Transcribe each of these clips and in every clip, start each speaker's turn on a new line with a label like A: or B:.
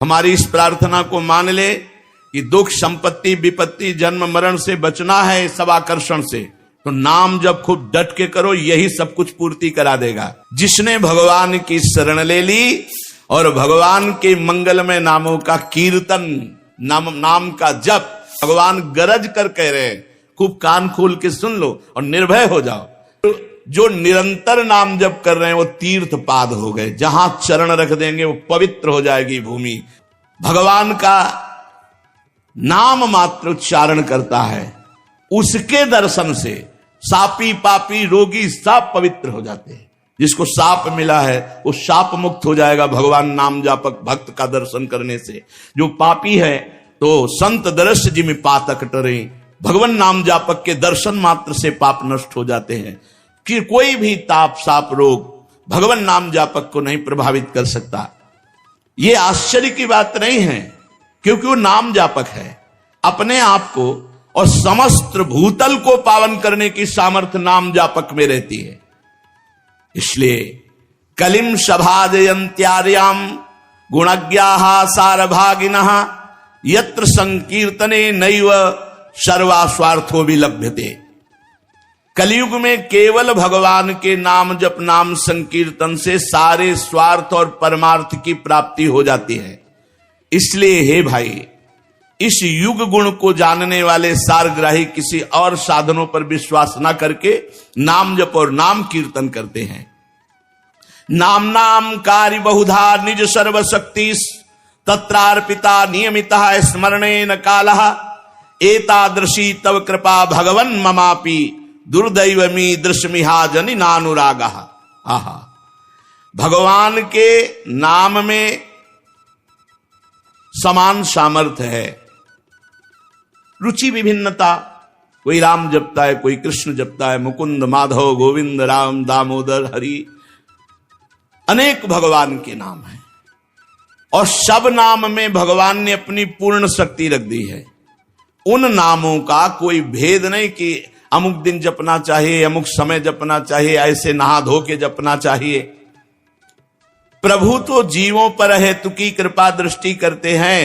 A: हमारी इस प्रार्थना को मान ले कि दुख संपत्ति विपत्ति जन्म मरण से बचना है, सब आकर्षण से, तो नाम जब खूब डट के करो, यही सब कुछ पूर्ति करा देगा। जिसने भगवान की शरण ले ली और भगवान के मंगलमय नामों का कीर्तन, नाम का जप, भगवान गरज कर कह रहे हैं, खूब कान खोल के सुन लो और निर्भय हो जाओ। जो निरंतर नाम जप कर रहे हैं वो तीर्थ पाद हो गए, जहां चरण रख देंगे वो पवित्र हो जाएगी भूमि। भगवान का नाम मात्र उच्चारण करता है, उसके दर्शन से सापी पापी रोगी सब पवित्र हो जाते हैं। जिसको साप मिला है वो साप मुक्त हो जाएगा भगवान नाम जापक भक्त का दर्शन करने से। जो पापी है तो संत दर्श जिमि पातक टरे, भगवान नाम जापक के दर्शन मात्र से पाप नष्ट हो जाते हैं। कि कोई भी ताप साप रोग भगवान नाम जापक को नहीं प्रभावित कर सकता। ये आश्चर्य की बात नहीं है, क्योंकि वो नाम जापक है। अपने आप को और समस्त भूतल को पावन करने की सामर्थ्य नाम जापक में रहती है। इसलिए कलिम सभाजयंत्यार्याम गुणज्ञाः सारभागिनः यत्र संकीर्तने नैव सर्वा स्वार्थो विलभ्यते। कलयुग में केवल भगवान के नाम जप नाम संकीर्तन से सारे स्वार्थ और परमार्थ की प्राप्ति हो जाती है। इसलिए हे भाई, इस युग गुण को जानने वाले सारग्राही किसी और साधनों पर विश्वास न करके नाम जप और नाम कीर्तन करते हैं। नाम नाम कार्य बहुधा निज सर्वशक्ति तत्रार्पिता नियमितः स्मरणेन कालः एतादृशी तव कृपा भगवन् ममापि दुर्दैवमी दृश्यमिहा जनि नानुरागः। आहा, भगवान के नाम में समान सामर्थ्य है, रुचि विभिन्नता, कोई राम जपता है, कोई कृष्ण जपता है, मुकुंद माधव गोविंद राम दामोदर हरि, अनेक भगवान के नाम हैं और सब नाम में भगवान ने अपनी पूर्ण शक्ति रख दी है। उन नामों का कोई भेद नहीं कि अमुक दिन जपना चाहिए, अमुक समय जपना चाहिए, ऐसे नहा धो के जपना चाहिए। प्रभु तो जीवों पर हेतुकी कृपा दृष्टि करते हैं,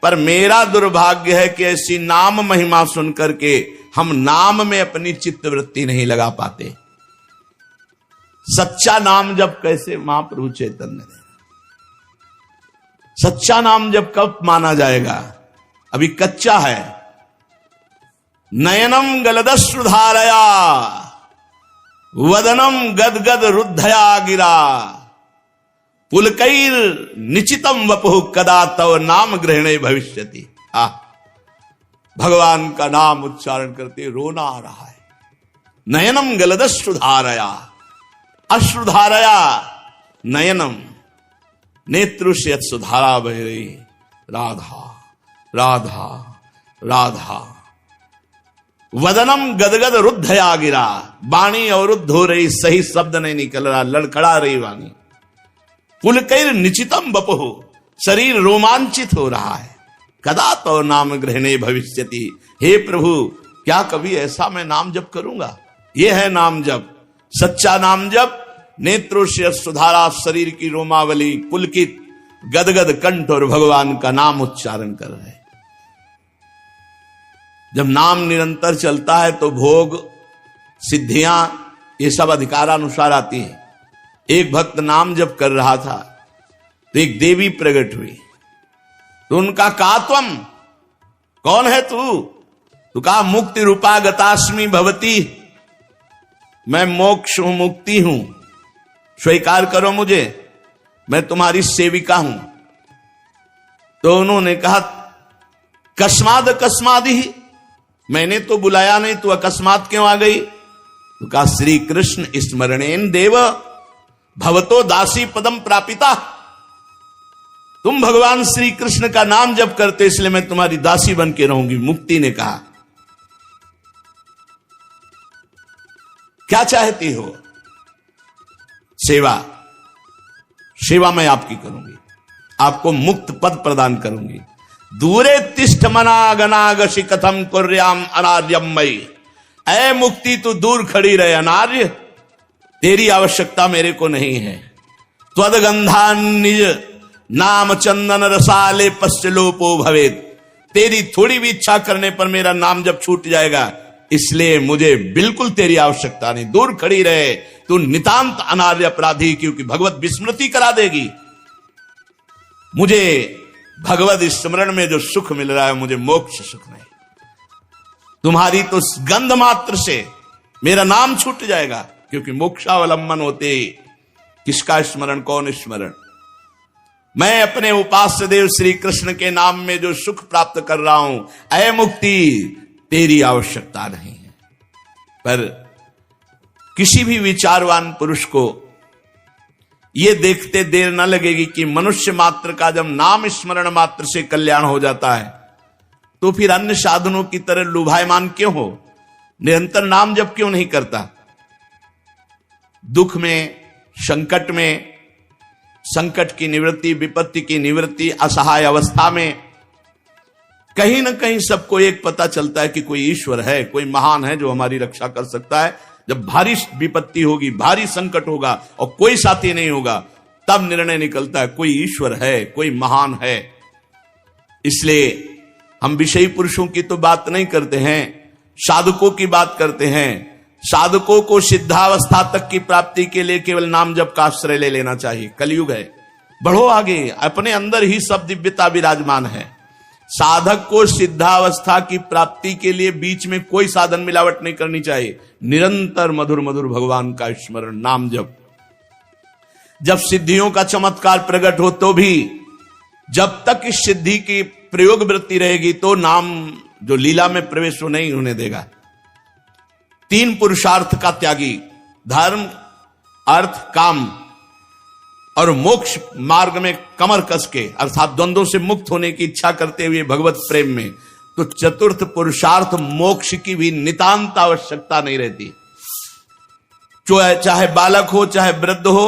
A: पर मेरा दुर्भाग्य है कि ऐसी नाम महिमा सुन करके हम नाम में अपनी चित्तवृत्ति नहीं लगा पाते। सच्चा नाम जब कैसे महाप्रभु चैतन्य ने, सच्चा नाम जब कब माना जाएगा? अभी कच्चा है। नयनम गलदश्रुधारया वदनम गदगद रुद्धया गिरा पुलकैर निचितम वपुः कदा तव नाम ग्रहणे भविष्यति। भगवान का नाम उच्चारण करते रोना आ रहा है। नयनम गलदश्रुधारया, अश्रुधारया नयनम, नेत्रु से सुधारा बह रही, राधा राधा राधा। वदनम गदगद रुद्धया गिरा, वाणी अवरुद्ध हो रही, सही शब्द नहीं निकल रहा, लड़खड़ा रही वाणी। पुलकैर निचितम वपुः, शरीर रोमांचित हो रहा है। कदा तो नाम ग्रहणे भविष्यति, हे प्रभु क्या कभी ऐसा मैं नाम जप करूंगा? ये है नाम जप, सच्चा नाम जप। नेत्रों से सुधारा, शरीर की रोमावली पुलकित, गदगद कंठ और भगवान का नाम उच्चारण कर रहे। जब नाम निरंतर चलता है तो भोग सिद्धियां ये सब अधिकारानुसार आती हैं। एक भक्त नाम जप कर रहा था तो एक देवी प्रकट हुई, तो उनका कहा तुम कौन है तू? तो कहा मुक्ति रूपा गतास्मि भवती, मैं मोक्ष हूं, मुक्ति हूं, स्वीकार करो मुझे, मैं तुम्हारी सेविका हूं। तो उन्होंने कहा कस्माद अकस्मादि, मैंने तो बुलाया नहीं, तू अकस्मात क्यों आ गई? तो कहा श्री कृष्ण स्मरणेन देव भवतो दासी पदम प्रापिता, तुम भगवान श्री कृष्ण का नाम जप करते इसलिए मैं तुम्हारी दासी बन के रहूंगी। मुक्ति ने कहा क्या चाहती हो? सेवा, सेवा मैं आपकी करूंगी, आपको मुक्त पद प्रदान करूंगी। दूरे तिष्ठ मनागनागशि कथम कुर्याम अनार्यम मई, ऐ मुक्ति तू दूर खड़ी रहे अनार्य, तेरी आवश्यकता मेरे को नहीं है। त्वदगंधा निज नाम चंदन रसाले पश्चलोपो भवेद। तेरी थोड़ी भी इच्छा करने पर मेरा नाम जब छूट जाएगा, इसलिए मुझे बिल्कुल तेरी आवश्यकता नहीं, दूर खड़ी रहे, तू नितांत अनार्य अपराधी, क्योंकि भगवत विस्मृति करा देगी। मुझे भगवत स्मरण में जो सुख मिल रहा है, मुझे मोक्ष सुख नहीं। तुम्हारी तो गंध मात्र से मेरा नाम छूट जाएगा, क्योंकि मोक्षावलंबन होते किसका स्मरण, कौन स्मरण? मैं अपने उपास्य देव श्री कृष्ण के नाम में जो सुख प्राप्त कर रहा हूं, ऐ मुक्ति तेरी आवश्यकता नहीं है। पर किसी भी विचारवान पुरुष को यह देखते देर न लगेगी कि मनुष्य मात्र का जब नाम स्मरण मात्र से कल्याण हो जाता है, तो फिर अन्य साधनों की तरह लुभायमान क्यों हो, निरंतर नाम जप क्यों नहीं करता? दुख में, संकट में, संकट की निवृत्ति, विपत्ति की निवृत्ति, असहाय अवस्था में कहीं ना कहीं सबको एक पता चलता है कि कोई ईश्वर है, कोई महान है जो हमारी रक्षा कर सकता है। जब भारी विपत्ति होगी, भारी संकट होगा और कोई साथी नहीं होगा, तब निर्णय निकलता है कोई ईश्वर है, कोई महान है। इसलिए हम विषयी पुरुषों की तो बात नहीं करते हैं, साधकों की बात करते हैं। साधकों को सिद्धावस्था तक की प्राप्ति के लिए केवल नाम जप का आश्रय ले लेना चाहिए। कलयुग है, बढ़ो आगे, अपने अंदर ही सब दिव्यता विराजमान है। साधक को सिद्धावस्था की प्राप्ति के लिए बीच में कोई साधन मिलावट नहीं करनी चाहिए। निरंतर मधुर मधुर भगवान का स्मरण, नाम जप। जब सिद्धियों का चमत्कार प्रकट हो तो भी जब तक इस सिद्धि की प्रयोग वृत्ति रहेगी, तो नाम जो लीला में प्रवेश हो नहीं होने देगा। 3 पुरुषार्थ का त्यागी, धर्म, अर्थ, काम और मोक्ष मार्ग में कमर कस के, अर्थात द्वंद्वों से मुक्त होने की इच्छा करते हुए भगवत प्रेम में, तो चतुर्थ पुरुषार्थ मोक्ष की भी नितांत आवश्यकता नहीं रहती। चाहे बालक हो, चाहे वृद्ध हो,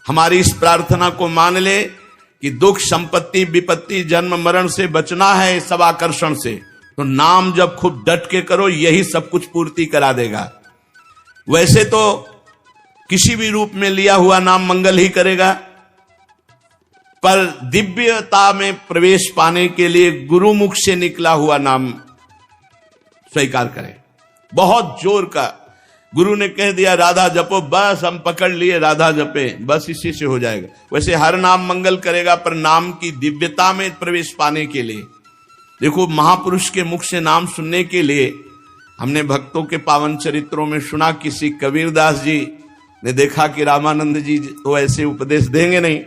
A: हमारी इस प्रार्थना को मान ले कि दुख, संपत्ति, विपत्ति, जन्म मरण से बचना है, सब आकर्षण से, तो नाम जब खूब डट के करो, यही सब कुछ पूर्ति करा देगा। वैसे तो किसी भी रूप में लिया हुआ नाम मंगल ही करेगा, पर दिव्यता में प्रवेश पाने के लिए गुरुमुख से निकला हुआ नाम स्वीकार करें। बहुत जोर का गुरु ने कह दिया राधा जपो, बस हम पकड़ लिए राधा जपे, बस इसी से हो जाएगा। वैसे हर नाम मंगल करेगा, पर नाम की दिव्यता में प्रवेश पाने के लिए, देखो महापुरुष के मुख से नाम सुनने के लिए हमने भक्तों के पावन चरित्रों में सुना, किसी कबीरदास जी ने देखा कि रामानंद जी तो ऐसे उपदेश देंगे नहीं,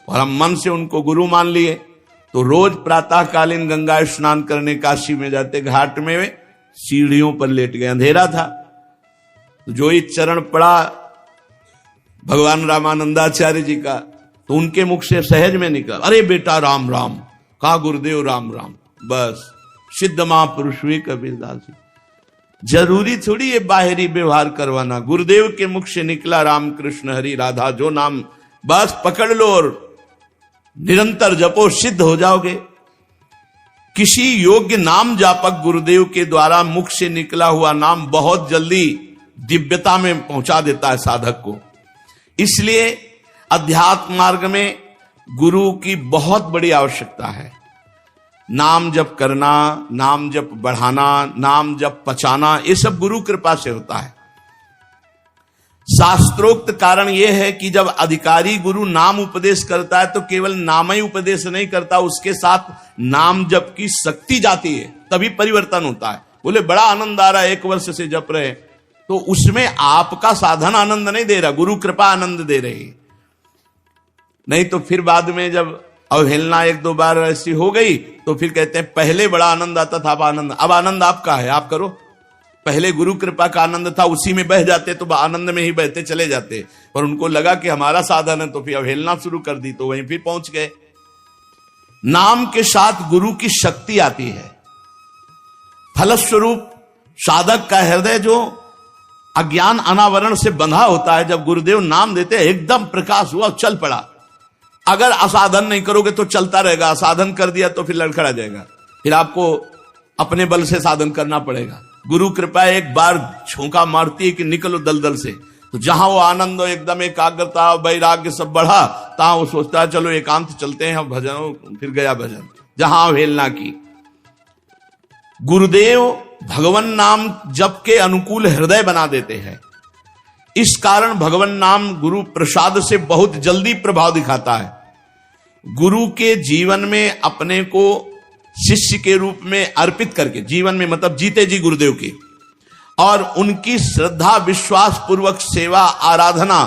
A: और हम मन से उनको गुरु मान लिए, तो रोज प्रातःकालीन गंगा स्नान करने काशी में जाते, घाट में सीढ़ियों पर लेट गए, अंधेरा था, तो जो ही चरण पड़ा भगवान रामानंदाचार्य जी का, तो उनके मुख से सहज में निकला, अरे बेटा राम राम, कहा गुरुदेव राम राम। बस सिद्ध महापुरुष हुए कबीरदास जी। जरूरी थोड़ी ये बाहरी व्यवहार करवाना, गुरुदेव के मुख से निकला राम कृष्ण हरि राधा जो नाम, बस पकड़ लो और निरंतर जपो, सिद्ध हो जाओगे। किसी योग्य नाम जापक गुरुदेव के द्वारा मुख से निकला हुआ नाम बहुत जल्दी दिव्यता में पहुंचा देता है साधक को। इसलिए अध्यात्म मार्ग में गुरु की बहुत बड़ी आवश्यकता है। नाम जप करना, नाम जप बढ़ाना, नाम जप पचाना, ये सब गुरु कृपा से होता है। शास्त्रोक्त कारण यह है कि जब अधिकारी गुरु नाम उपदेश करता है, तो केवल नाम ही उपदेश नहीं करता, उसके साथ नाम जप की शक्ति जाती है, तभी परिवर्तन होता है। बोले बड़ा आनंद आ रहा है, 1 वर्ष से जप रहे, तो उसमें आपका साधन आनंद नहीं दे रहा, गुरु कृपा आनंद दे रही। नहीं तो फिर बाद में जब अवहेलना 1-2 बार ऐसी हो गई, तो फिर कहते हैं पहले बड़ा आनंद आता था, अब आनंद आपका है, आप करो। पहले गुरु कृपा का आनंद था, उसी में बह जाते तो आनंद में ही बहते चले जाते, पर उनको लगा कि हमारा साधन है, तो फिर अवहेलना शुरू कर दी, तो वहीं फिर पहुंच गए। नाम के साथ गुरु की शक्ति आती है। फलस्वरूप साधक का हृदय जो अज्ञान अनावरण से बंधा होता है, जब गुरुदेव नाम देते हैं एकदम प्रकाश हुआ, चल पड़ा। अगर असाधन नहीं करोगे तो चलता रहेगा, असाधन कर दिया तो फिर लड़खड़ा जाएगा, फिर आपको अपने बल से साधन करना पड़ेगा। गुरु कृपा एक बार झोंका मारती है कि निकलो दलदल से, तो जहां वो आनंद और एकदम एकाग्रता वैराग्य सब बढ़ा, तहां वो सोचता है चलो एकांत चलते हैं, भजन, फिर गया भजन, जहां अवहेलना की। गुरुदेव भगवान नाम जप के अनुकूल हृदय बना देते हैं। इस कारण भगवान नाम गुरु प्रसाद से बहुत जल्दी प्रभाव दिखाता है। गुरु के जीवन में अपने को शिष्य के रूप में अर्पित करके, जीवन में मतलब जीते जी गुरुदेव की, और उनकी श्रद्धा विश्वास पूर्वक सेवा आराधना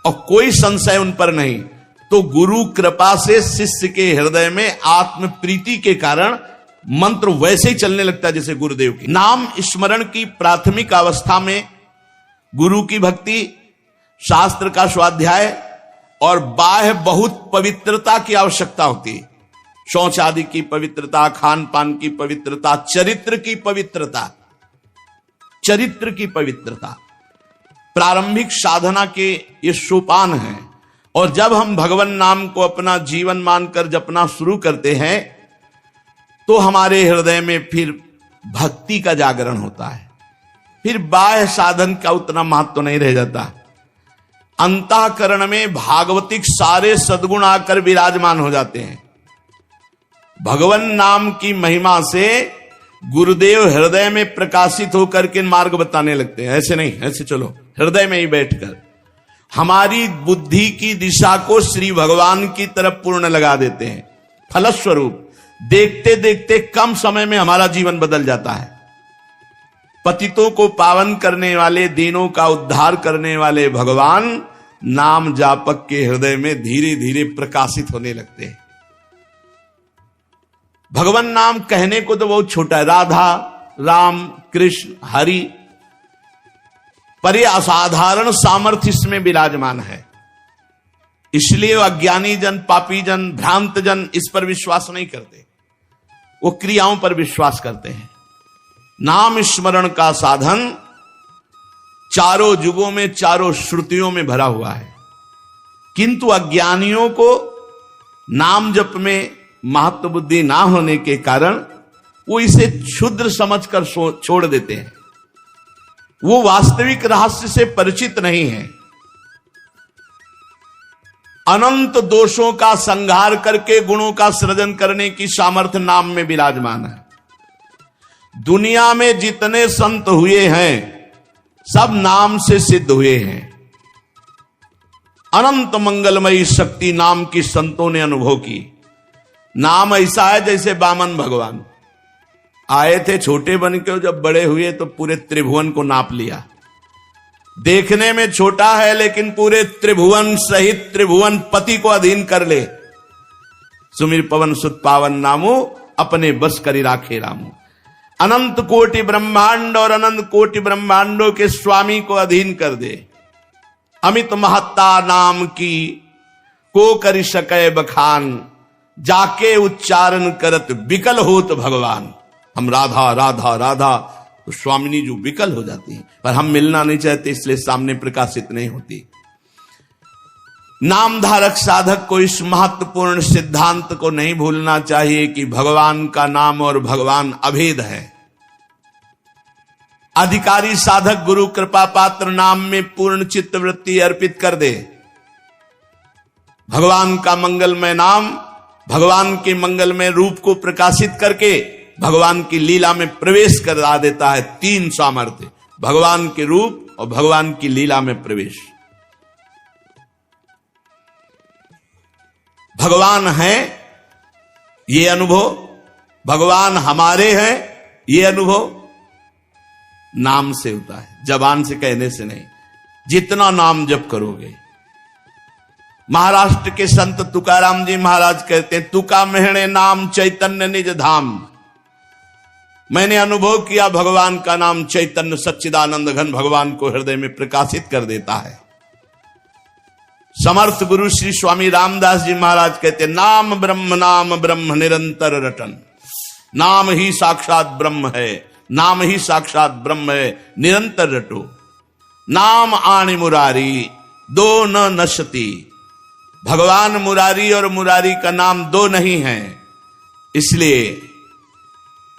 A: और कोई संशय उन पर नहीं, तो गुरु कृपा से शिष्य के हृदय में आत्म प्रीति के कारण मंत्र वैसे ही चलने लगता है जैसे गुरुदेव की। नाम स्मरण की प्राथमिक अवस्था में गुरु की भक्ति, शास्त्र का स्वाध्याय और बाह्य बहुत पवित्रता की आवश्यकता होती है। शौच आदि की पवित्रता, खान पान की पवित्रता, चरित्र की पवित्रता, चरित्र की पवित्रता प्रारंभिक साधना के ये सोपान हैं। और जब हम भगवान नाम को अपना जीवन मानकर जपना शुरू करते हैं तो हमारे हृदय में फिर भक्ति का जागरण होता है। फिर बाह्य साधन का उतना महत्व नहीं रह जाता। अंतःकरण में भागवतिक सारे सद्गुण आकर विराजमान हो जाते हैं। भगवान नाम की महिमा से गुरुदेव हृदय में प्रकाशित होकर के मार्ग बताने लगते हैं। ऐसे नहीं, ऐसे चलो, हृदय में ही बैठकर हमारी बुद्धि की दिशा को श्री भगवान की तरफ पूर्ण लगा देते हैं। फलस्वरूप देखते देखते कम समय में हमारा जीवन बदल जाता है। पतितों को पावन करने वाले, दीनों का उद्धार करने वाले भगवान नाम जापक के हृदय में धीरे धीरे प्रकाशित होने लगते हैं। भगवान नाम कहने को तो बहुत छोटा है, राधा, राम, कृष्ण, हरि, पर यह असाधारण सामर्थ्य इसमें विराजमान है। इसलिए अज्ञानी जन, पापी जन, भ्रांत जन इस पर विश्वास नहीं करते, वो क्रियाओं पर विश्वास करते हैं। नाम स्मरण का साधन चारों युगों में, चारों श्रुतियों में भरा हुआ है, किंतु अज्ञानियों को नाम जप में महत्व बुद्धि ना होने के कारण वो इसे क्षुद्र समझकर छोड़ देते हैं। वो वास्तविक रहस्य से परिचित नहीं है। अनंत दोषों का संहार करके गुणों का सृजन करने की सामर्थ्य नाम में विराजमान है। दुनिया में जितने संत हुए हैं सब नाम से सिद्ध हुए हैं। अनंत मंगलमयी शक्ति नाम की संतों ने अनुभव की। नाम ऐसा है जैसे वामन भगवान आए थे छोटे बन के, जब बड़े हुए तो पूरे त्रिभुवन को नाप लिया। देखने में छोटा है लेकिन पूरे त्रिभुवन सहित त्रिभुवन पति को अधीन कर ले। सुमिर पवन सुत पावन नामो, अपने बस करी राखे रामो। अनंत कोटि ब्रह्मांड और अनंत कोटि ब्रह्मांडों के स्वामी को अधीन कर दे। अमित महत्ता नाम की को करि सकै बखान, जाके उच्चारण करत विकल होत भगवान। हम राधा राधा राधा तो स्वामिनी जो विकल हो जाती है, पर हम मिलना नहीं चाहते इसलिए सामने प्रकाशित नहीं होती। नामधारक साधक को इस महत्वपूर्ण सिद्धांत को नहीं भूलना चाहिए कि भगवान का नाम और भगवान अभेद है। अधिकारी साधक गुरु कृपा पात्र नाम में पूर्ण चित्त वृत्ति अर्पित कर दे। भगवान का मंगलमय नाम भगवान के मंगलमय रूप को प्रकाशित करके भगवान की लीला में प्रवेश करा देता है। तीन सामर्थ्य, भगवान के रूप और भगवान की लीला में प्रवेश। भगवान है ये अनुभव, भगवान हमारे हैं ये अनुभव नाम से होता है, जबान से कहने से नहीं। जितना नाम जप करोगे। महाराष्ट्र के संत तुकाराम जी महाराज कहते हैं, तुका मेहणे नाम चैतन्य निज धाम। मैंने अनुभव किया भगवान का नाम चैतन्य सच्चिदानंद घन भगवान को हृदय में प्रकाशित कर देता है। समर्थ गुरु श्री स्वामी रामदास जी महाराज कहते, नाम ब्रह्म निरंतर रटन। नाम ही साक्षात ब्रह्म है, नाम ही साक्षात ब्रह्म है, निरंतर रटो। नाम आनि मुरारी दो न नशति। भगवान मुरारी और मुरारी का नाम दो नहीं है, इसलिए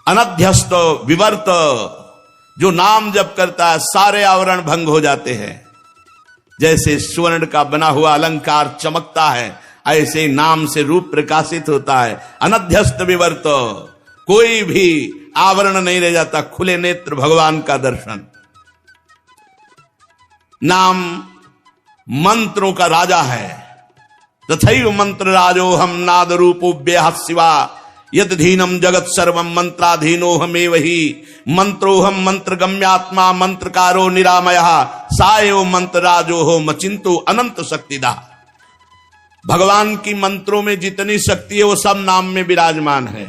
A: अनध्यस्त विवर्त जो नाम जप करता है सारे आवरण भंग हो जाते हैं। जैसे स्वर्ण का बना हुआ अलंकार चमकता है, ऐसे नाम से रूप प्रकाशित होता है। अनध्यस्त विवर्त, कोई भी आवरण नहीं रह जाता, खुले नेत्र भगवान का दर्शन। नाम मंत्रों का राजा है। तथैव मंत्र राजो हम नाद रूपो व्यह शिवा यद धीनम जगत सर्वम मंत्राधीनो हमेव ही मंत्रोहम मंत्र गम्यात्मा मंत्रकारो निरामयः सायो मंत्र राजो हो मचिंतो अनंत शक्तिदा। भगवान की मंत्रों में जितनी शक्ति है वो सब नाम में विराजमान है।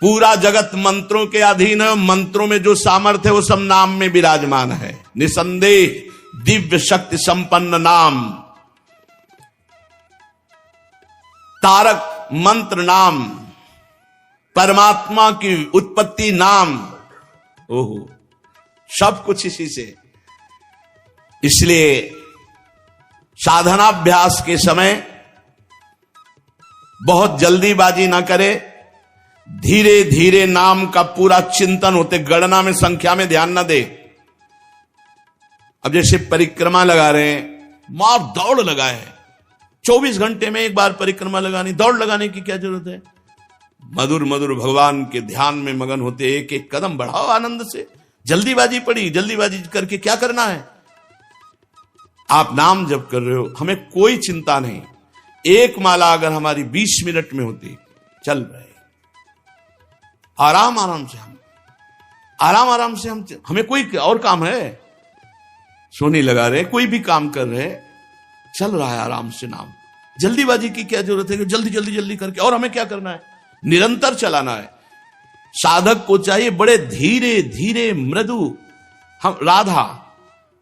A: पूरा जगत मंत्रों के अधीन है, मंत्रों में जो सामर्थ्य है वो सब नाम में विराजमान है। निसंदेह दिव्य शक्ति संपन्न नाम, तारक मंत्र नाम, परमात्मा की उत्पत्ति नाम, ओहो सब कुछ इसी से। इसलिए साधनाभ्यास के समय बहुत जल्दीबाजी ना करे, धीरे धीरे नाम का पूरा चिंतन होते, गणना में संख्या में ध्यान ना दे। अब जैसे परिक्रमा लगा रहे हैं, मार दौड़ लगाए हैं, 24 घंटे में एक बार परिक्रमा लगानी, दौड़ लगाने की क्या जरूरत है। मधुर मधुर भगवान के ध्यान में मगन होते, एक एक कदम बढ़ाओ आनंद से। जल्दीबाजी पड़ी, जल्दीबाजी करके क्या करना है। आप नाम जप कर रहे हो, हमें कोई चिंता नहीं। एक माला अगर हमारी 20 मिनट में होती, चल रहे आराम आराम से, हम हमें कोई और काम है, सोनी लगा रहे, कोई भी काम कर रहे, चल रहा है आराम से नाम। जल्दीबाजी की क्या जरूरत है कि जल्दी जल्दी जल्दी करके, और हमें क्या करना है, निरंतर चलाना है। साधक को चाहिए बड़े धीरे धीरे मृदु। हम राधा,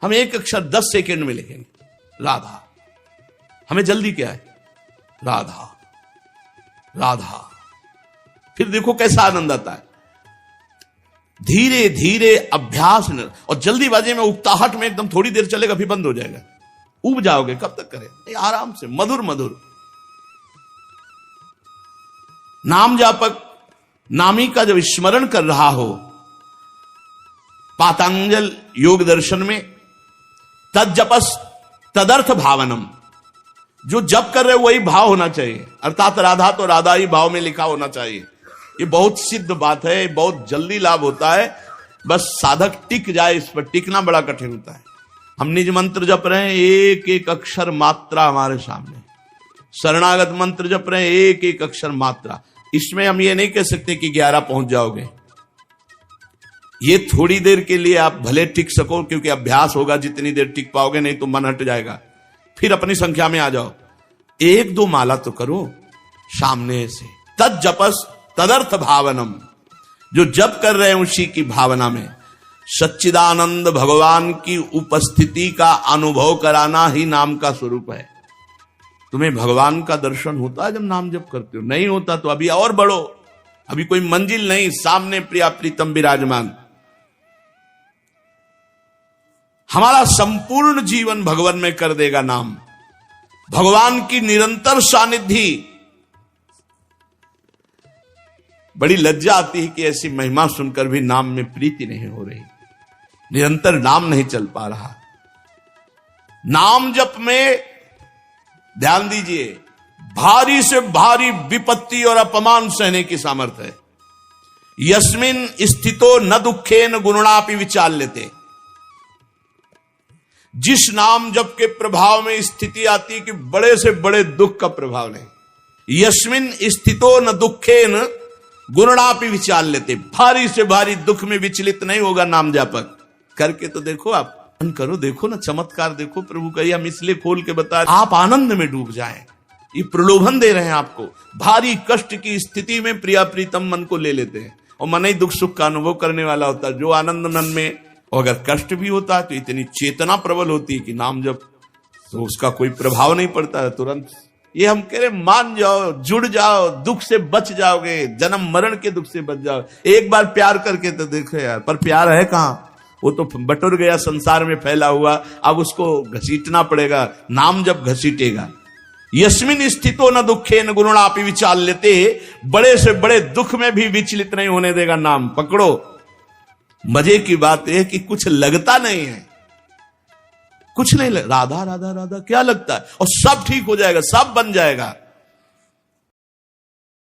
A: हम एक अक्षर 10 सेकेंड में लिखेंगे, राधा। हमें जल्दी क्या है, राधा राधा। फिर देखो कैसा आनंद आता है। धीरे धीरे अभ्यास, और जल्दीबाजी में उकताहट में एकदम थोड़ी देर चलेगा फिर बंद हो जाएगा, उब जाओगे, कब तक करें। आराम से मधुर मधुर। नाम जापक नामी का जब स्मरण कर रहा हो, पातंजल योग दर्शन में तज्जपस तदर्थ भावनम, जो जप कर रहे वही भाव होना चाहिए, अर्थात राधा तो राधा ही भाव में लिखा होना चाहिए। ये बहुत सिद्ध बात है, बहुत जल्दी लाभ होता है, बस साधक टिक जाए, इस पर टिकना बड़ा कठिन होता है। हम निज मंत्र जप रहे हैं, एक एक अक्षर मात्रा हमारे सामने। शरणागत मंत्र जप रहे हैं, एक एक अक्षर मात्रा। इसमें हम ये नहीं कह सकते कि 11 पहुंच जाओगे। ये थोड़ी देर के लिए आप भले टिक सको, क्योंकि अभ्यास होगा, जितनी देर टिक पाओगे, नहीं तो मन हट जाएगा। फिर अपनी संख्या में आ जाओ, 1-2 माला तो करो सामने से। तज्जपस तदर्थ भावनम, जो जप कर रहे हैं उसी की भावना में सच्चिदानंद भगवान की उपस्थिति का अनुभव कराना ही नाम का स्वरूप है। तुम्हें भगवान का दर्शन होता है जब नाम जप करते हो? नहीं होता तो अभी और बढ़ो, अभी कोई मंजिल नहीं, सामने प्रिया प्रीतम विराजमान। हमारा संपूर्ण जीवन भगवान में कर देगा नाम। भगवान की निरंतर सानिध्य। बड़ी लज्जा आती है कि ऐसी महिमा सुनकर भी नाम में प्रीति नहीं हो रही, निरंतर नाम नहीं चल पा रहा। नाम जप में ध्यान दीजिए, भारी से भारी विपत्ति और अपमान सहने की सामर्थ्य है। यस्मिन स्थितो न दुखेन गुरुणापि विचार लेते। जिस नाम जप के प्रभाव में स्थिति आती है कि बड़े से बड़े दुख का प्रभाव नहीं। यस्मिन स्थितो न दुखेन गुरुणापि विचार लेते। भारी से भारी दुख में विचलित नहीं होगा नाम जापक। करके तो देखो, आप करो, देखो ना चमत्कार, देखो प्रभु का। हम इसलिए खोल के बता, आप आनंद में डूब जाएं। ये प्रलोभन दे रहे हैं आपको। भारी कष्ट की स्थिति में प्रिया प्रीतम मन को ले लेते हैं, और मन ही दुख सुख का अनुभव करने वाला होता है। जो आनंद मन में, और अगर कष्ट भी होता है तो इतनी चेतना प्रबल होती है कि नाम जब तो उसका कोई प्रभाव नहीं पड़ता है तुरंत। ये हम कह रहे, मान जाओ, जुड़ जाओ, दुख से बच जाओगे, जन्म मरण के दुख से बच जाओ। एक बार प्यार करके तो देखो यार, पर प्यार है कहां? वो तो बटुर गया, संसार में फैला हुआ, अब उसको घसीटना पड़ेगा। नाम जब घसीटेगा। यस्मिन स्थितो न दुखे न गुरुणापि विचार लेते। बड़े से बड़े दुख में भी विचलित नहीं होने देगा नाम। पकड़ो। मजे की बात है कि कुछ लगता नहीं है। कुछ नहीं राधा राधा राधा क्या लगता है, और सब ठीक हो जाएगा, सब बन जाएगा।